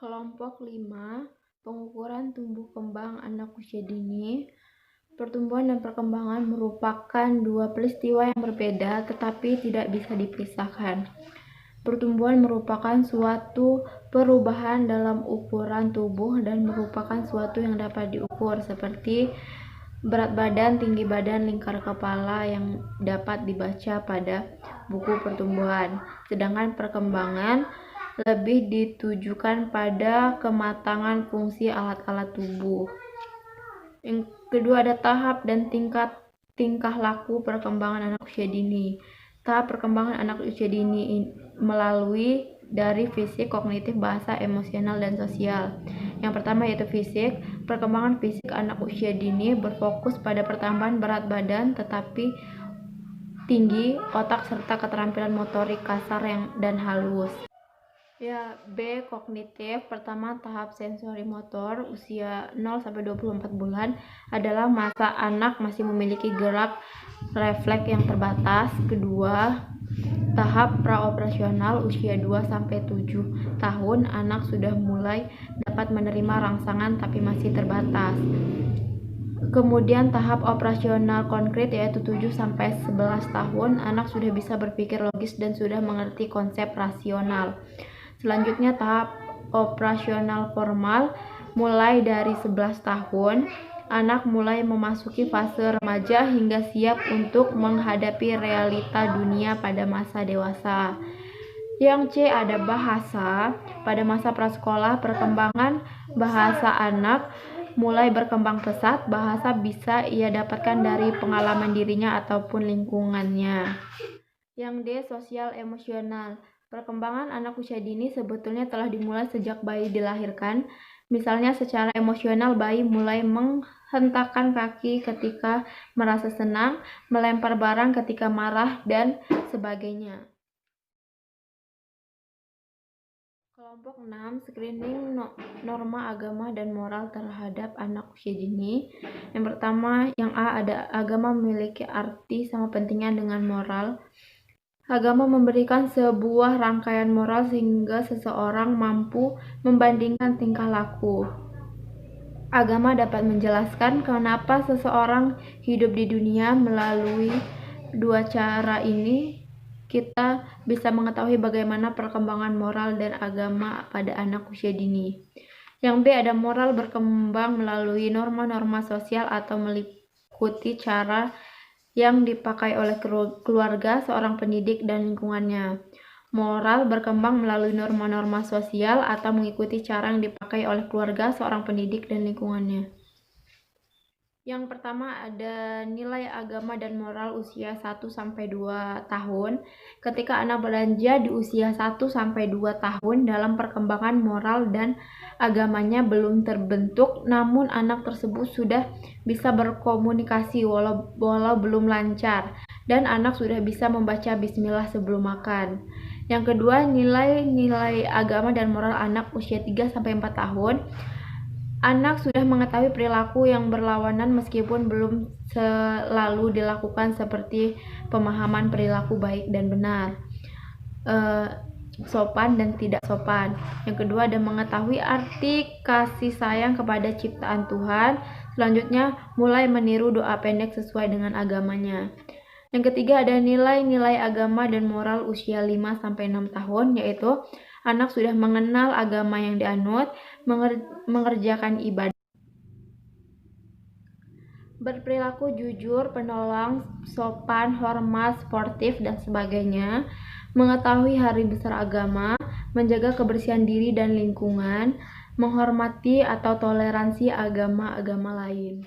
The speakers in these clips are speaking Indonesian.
Kelompok 5, pengukuran tumbuh kembang anak usia dini. Pertumbuhan dan perkembangan merupakan dua peristiwa yang berbeda tetapi tidak bisa dipisahkan. Pertumbuhan merupakan suatu perubahan dalam ukuran tubuh dan merupakan suatu yang dapat diukur seperti berat badan, tinggi badan, lingkar kepala yang dapat dibaca pada buku pertumbuhan. Sedangkan perkembangan lebih ditujukan pada kematangan fungsi alat-alat tubuh. Yang kedua ada tahap dan tingkah laku perkembangan anak usia dini. Tahap perkembangan anak usia dini melalui dari fisik, kognitif, bahasa, emosional, dan sosial. Yang pertama yaitu fisik. Perkembangan fisik anak usia dini berfokus pada pertambahan berat badan tetapi tinggi, otak, serta keterampilan motorik kasar dan halus. Ya, B. Kognitif. Pertama, tahap sensori motor usia 0-24 bulan adalah masa anak masih memiliki gerak refleks yang terbatas. Kedua, tahap praoperasional usia 2-7 tahun, anak sudah mulai dapat menerima rangsangan tapi masih terbatas. Kemudian tahap operasional konkret yaitu 7-11 tahun, anak sudah bisa berpikir logis dan sudah mengerti konsep rasional. Selanjutnya tahap operasional formal mulai dari 11 tahun, anak mulai memasuki fase remaja hingga siap untuk menghadapi realita dunia pada masa dewasa. Yang C ada bahasa. Pada masa prasekolah, perkembangan bahasa anak mulai berkembang pesat. Bahasa bisa ia dapatkan dari pengalaman dirinya ataupun lingkungannya. Yang D sosial emosional. Perkembangan anak usia dini sebetulnya telah dimulai sejak bayi dilahirkan. Misalnya secara emosional bayi mulai menghentakkan kaki ketika merasa senang, melempar barang ketika marah, dan sebagainya. Kelompok 6, screening norma agama dan moral terhadap anak usia dini. Yang pertama, yang A ada agama memiliki arti sama pentingnya dengan moral. Agama memberikan sebuah rangkaian moral sehingga seseorang mampu membandingkan tingkah laku. Agama dapat menjelaskan kenapa seseorang hidup di dunia. Melalui dua cara ini, kita bisa mengetahui bagaimana perkembangan moral dan agama pada anak usia dini. Yang B ada moral berkembang melalui norma-norma sosial atau meliputi cara yang dipakai oleh keluarga, seorang pendidik, dan lingkungannya. Moral berkembang melalui norma-norma sosial atau mengikuti cara yang dipakai oleh keluarga, seorang pendidik, dan lingkungannya. Yang pertama ada nilai agama dan moral usia 1-2 tahun. Ketika anak beranjak di usia 1-2 tahun, dalam perkembangan moral dan agamanya belum terbentuk, namun anak tersebut sudah bisa berkomunikasi walau belum lancar, dan anak sudah bisa membaca bismillah sebelum makan. Yang kedua, nilai-nilai agama dan moral anak usia 3-4 tahun. Anak sudah mengetahui perilaku yang berlawanan meskipun belum selalu dilakukan, seperti pemahaman perilaku baik dan benar, sopan dan tidak sopan. Yang kedua ada mengetahui arti kasih sayang kepada ciptaan Tuhan. Selanjutnya mulai meniru doa pendek sesuai dengan agamanya. Yang ketiga ada nilai-nilai agama dan moral usia 5-6 tahun, yaitu anak sudah mengenal agama yang dianut, mengerjakan ibadah, berperilaku jujur, penolong, sopan, hormat, sportif, dan sebagainya, mengetahui hari besar agama, menjaga kebersihan diri dan lingkungan, menghormati atau toleransi agama-agama lain.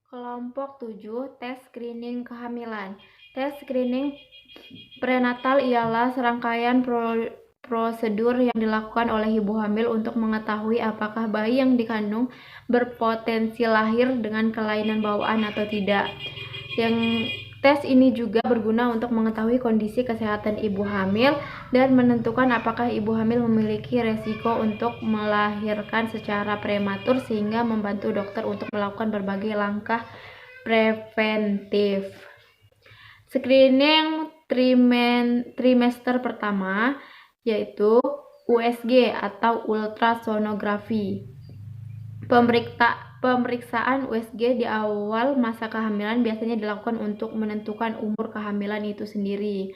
Kelompok 7, tes screening kehamilan. Tes screening prenatal ialah serangkaian prosedur yang dilakukan oleh ibu hamil untuk mengetahui apakah bayi yang dikandung berpotensi lahir dengan kelainan bawaan atau tidak. Yang tes ini juga berguna untuk mengetahui kondisi kesehatan ibu hamil dan menentukan apakah ibu hamil memiliki resiko untuk melahirkan secara prematur, sehingga membantu dokter untuk melakukan berbagai langkah preventif. Screening trimester pertama, yaitu USG atau ultrasonografi. Pemeriksaan USG di awal masa kehamilan biasanya dilakukan untuk menentukan umur kehamilan itu sendiri.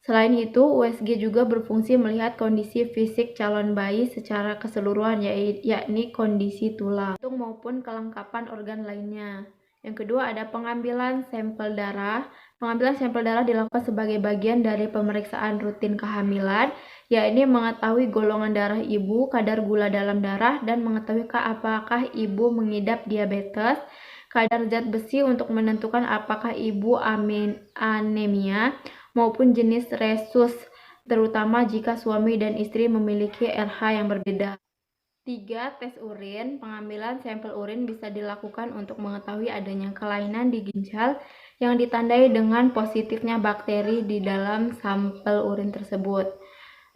Selain itu, USG juga berfungsi melihat kondisi fisik calon bayi secara keseluruhan, yakni kondisi tulang maupun kelengkapan organ lainnya. Yang kedua ada pengambilan sampel darah. Pengambilan sampel darah dilakukan sebagai bagian dari pemeriksaan rutin kehamilan, yakni mengetahui golongan darah ibu, kadar gula dalam darah, dan mengetahui apakah ibu mengidap diabetes, kadar zat besi untuk menentukan apakah ibu anemia, maupun jenis resus, terutama jika suami dan istri memiliki RH yang berbeda. 3. Tes urin. Pengambilan sampel urin bisa dilakukan untuk mengetahui adanya kelainan di ginjal yang ditandai dengan positifnya bakteri di dalam sampel urin tersebut.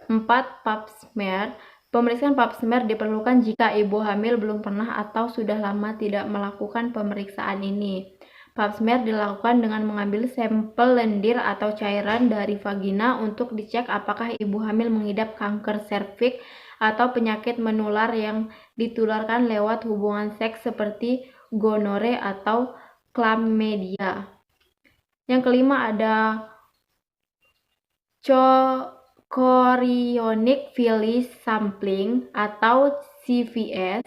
4. Pap smear. Pemeriksaan pap smear diperlukan jika ibu hamil belum pernah atau sudah lama tidak melakukan pemeriksaan ini. Pap smear dilakukan dengan mengambil sampel lendir atau cairan dari vagina untuk dicek apakah ibu hamil mengidap kanker serviks atau penyakit menular yang ditularkan lewat hubungan seks seperti gonore atau chlamydia. Yang kelima ada chorionic villus sampling atau CVS.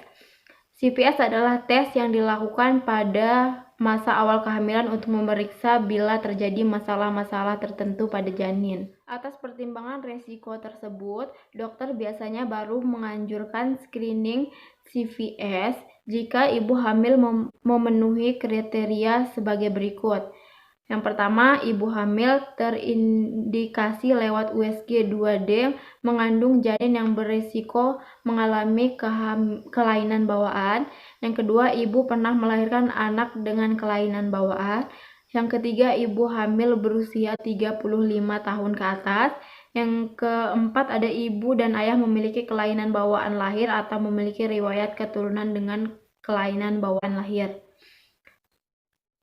CVS adalah tes yang dilakukan pada masa awal kehamilan untuk memeriksa bila terjadi masalah-masalah tertentu pada janin. Atas pertimbangan resiko tersebut, dokter biasanya baru menganjurkan screening CVS jika ibu hamil memenuhi kriteria sebagai berikut. Yang pertama, ibu hamil terindikasi lewat USG 2D mengandung janin yang berisiko mengalami kelainan bawaan. Yang kedua, ibu pernah melahirkan anak dengan kelainan bawaan. Yang ketiga, ibu hamil berusia 35 tahun ke atas. Yang keempat, ada ibu dan ayah memiliki kelainan bawaan lahir atau memiliki riwayat keturunan dengan kelainan bawaan lahir.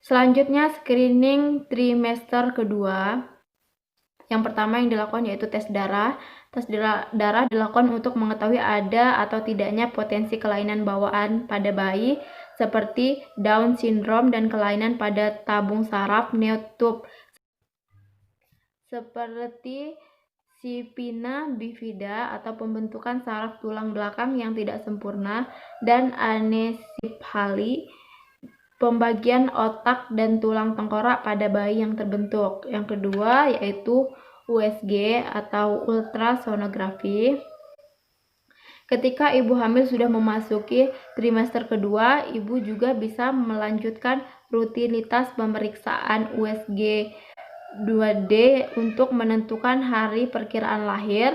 Selanjutnya, screening trimester kedua. Yang pertama yang dilakukan yaitu tes darah. Tes darah dilakukan untuk mengetahui ada atau tidaknya potensi kelainan bawaan pada bayi seperti Down syndrome dan kelainan pada tabung saraf neotub seperti spina bifida atau pembentukan saraf tulang belakang yang tidak sempurna, dan anencefali, pembagian otak dan tulang tengkorak pada bayi yang terbentuk. Yang kedua yaitu USG atau ultrasonografi. Ketika ibu hamil sudah memasuki trimester kedua, ibu juga bisa melanjutkan rutinitas pemeriksaan USG 2D untuk menentukan hari perkiraan lahir.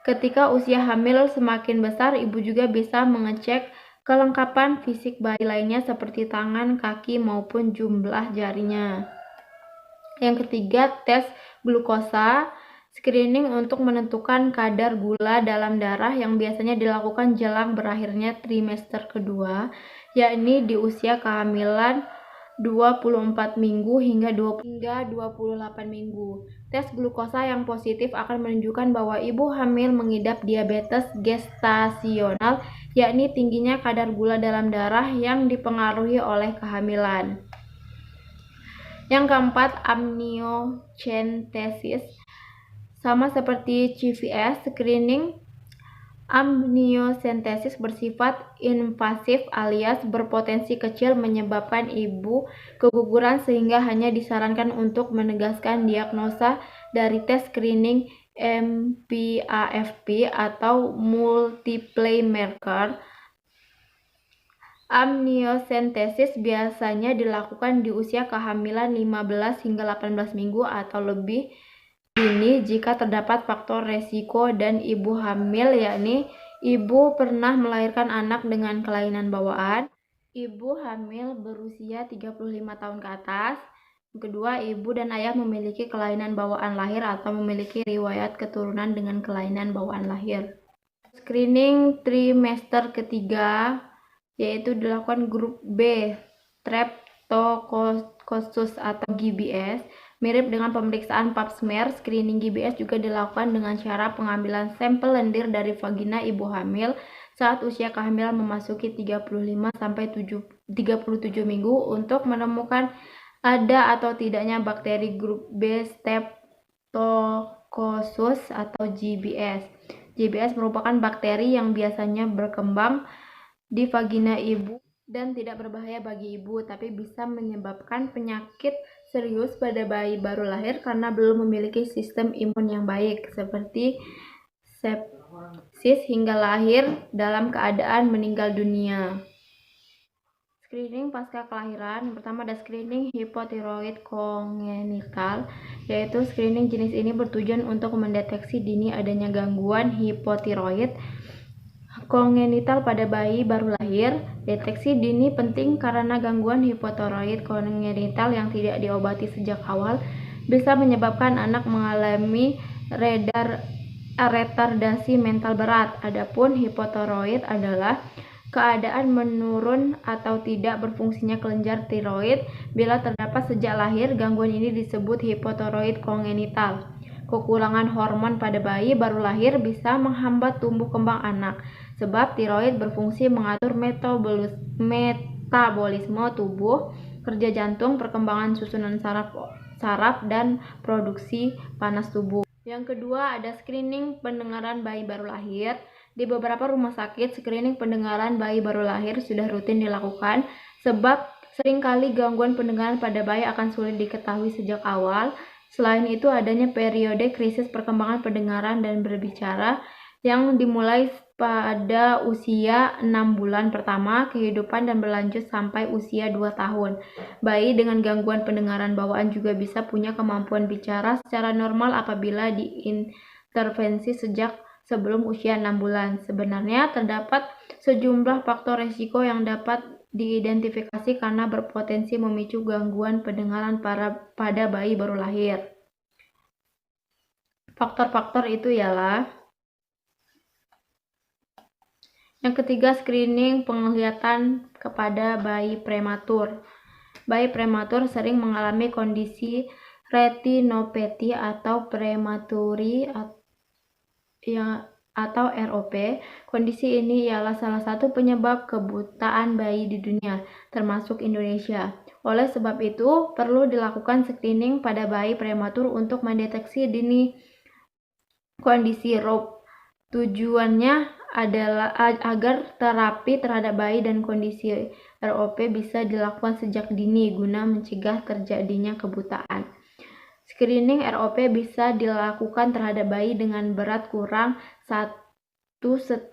Ketika usia hamil semakin besar, ibu juga bisa mengecek kelengkapan fisik bayi lainnya seperti tangan, kaki, maupun jumlah jarinya. Yang ketiga, tes glukosa. Screening untuk menentukan kadar gula dalam darah yang biasanya dilakukan jelang berakhirnya trimester kedua, yakni di usia kehamilan 24 minggu hingga 28 minggu. Tes glukosa yang positif akan menunjukkan bahwa ibu hamil mengidap diabetes gestasional, yakni tingginya kadar gula dalam darah yang dipengaruhi oleh kehamilan. Yang keempat, amniocentesis. Sama seperti CVS, screening amniocentesis bersifat invasif alias berpotensi kecil menyebabkan ibu keguguran sehingga hanya disarankan untuk menegaskan diagnosa dari tes screening MPAFP atau multiply marker. Amniocentesis biasanya dilakukan di usia kehamilan 15 hingga 18 minggu atau lebih dini jika terdapat faktor resiko dan ibu hamil, yakni ibu pernah melahirkan anak dengan kelainan bawaan, ibu hamil berusia 35 tahun ke atas. Kedua, ibu dan ayah memiliki kelainan bawaan lahir atau memiliki riwayat keturunan dengan kelainan bawaan lahir. Screening trimester ketiga yaitu dilakukan grup B, Streptococcus atau GBS. Mirip dengan pemeriksaan pap smear, screening GBS juga dilakukan dengan cara pengambilan sampel lendir dari vagina ibu hamil saat usia kehamilan memasuki 35-37 minggu untuk menemukan ada atau tidaknya bakteri grup B Streptococcus atau GBS. GBS merupakan bakteri yang biasanya berkembang di vagina ibu dan tidak berbahaya bagi ibu, tapi bisa menyebabkan penyakit serius pada bayi baru lahir karena belum memiliki sistem imun yang baik, seperti sepsis hingga lahir dalam keadaan meninggal dunia. Screening pasca kelahiran, pertama ada screening hipotiroid kongenital, yaitu screening jenis ini bertujuan untuk mendeteksi dini adanya gangguan hipotiroid kongenital pada bayi baru lahir. Deteksi dini penting karena gangguan hipotiroid kongenital yang tidak diobati sejak awal bisa menyebabkan anak mengalami retardasi mental berat. Adapun hipotiroid adalah keadaan menurun atau tidak berfungsinya kelenjar tiroid. Bila terdapat sejak lahir, gangguan ini disebut hipotiroid kongenital. Kekurangan hormon pada bayi baru lahir bisa menghambat tumbuh kembang anak, sebab tiroid berfungsi mengatur metabolisme tubuh, kerja jantung, perkembangan susunan saraf, dan produksi panas tubuh. Yang kedua ada screening pendengaran bayi baru lahir. Di beberapa rumah sakit, screening pendengaran bayi baru lahir sudah rutin dilakukan, sebab seringkali gangguan pendengaran pada bayi akan sulit diketahui sejak awal. Selain itu, adanya periode krisis perkembangan pendengaran dan berbicara yang dimulai pada usia 6 bulan pertama kehidupan dan berlanjut sampai usia 2 tahun. Bayi dengan gangguan pendengaran bawaan juga bisa punya kemampuan bicara secara normal apabila diintervensi sejak sebelum usia 6 bulan. Sebenarnya terdapat sejumlah faktor resiko yang dapat diidentifikasi karena berpotensi memicu gangguan pendengaran pada bayi baru lahir. Faktor-faktor itu ialah: yang ketiga, screening penglihatan kepada bayi prematur. Bayi prematur sering mengalami kondisi retinopati atau prematuri atau ROP. Kondisi ini ialah salah satu penyebab kebutaan bayi di dunia, termasuk Indonesia. Oleh sebab itu, perlu dilakukan screening pada bayi prematur untuk mendeteksi dini kondisi ROP. Tujuannya adalah agar terapi terhadap bayi dan kondisi ROP bisa dilakukan sejak dini guna mencegah terjadinya kebutaan. Screening ROP bisa dilakukan terhadap bayi dengan berat kurang 1,500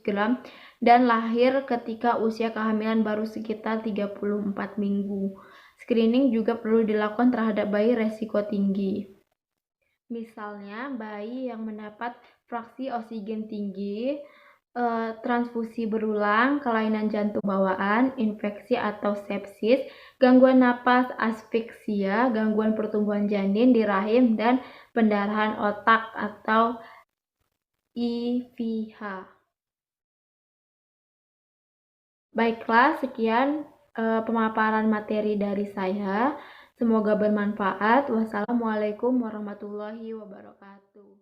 gram dan lahir ketika usia kehamilan baru sekitar 34 minggu. Screening juga perlu dilakukan terhadap bayi resiko tinggi. Misalnya, bayi yang mendapat fraksi oksigen tinggi, transfusi berulang, kelainan jantung bawaan, infeksi atau sepsis, gangguan napas, asfiksia, gangguan pertumbuhan janin di rahim, dan pendarahan otak atau IVH. Baiklah, sekian pemaparan materi dari saya. Semoga bermanfaat. Wassalamualaikum warahmatullahi wabarakatuh.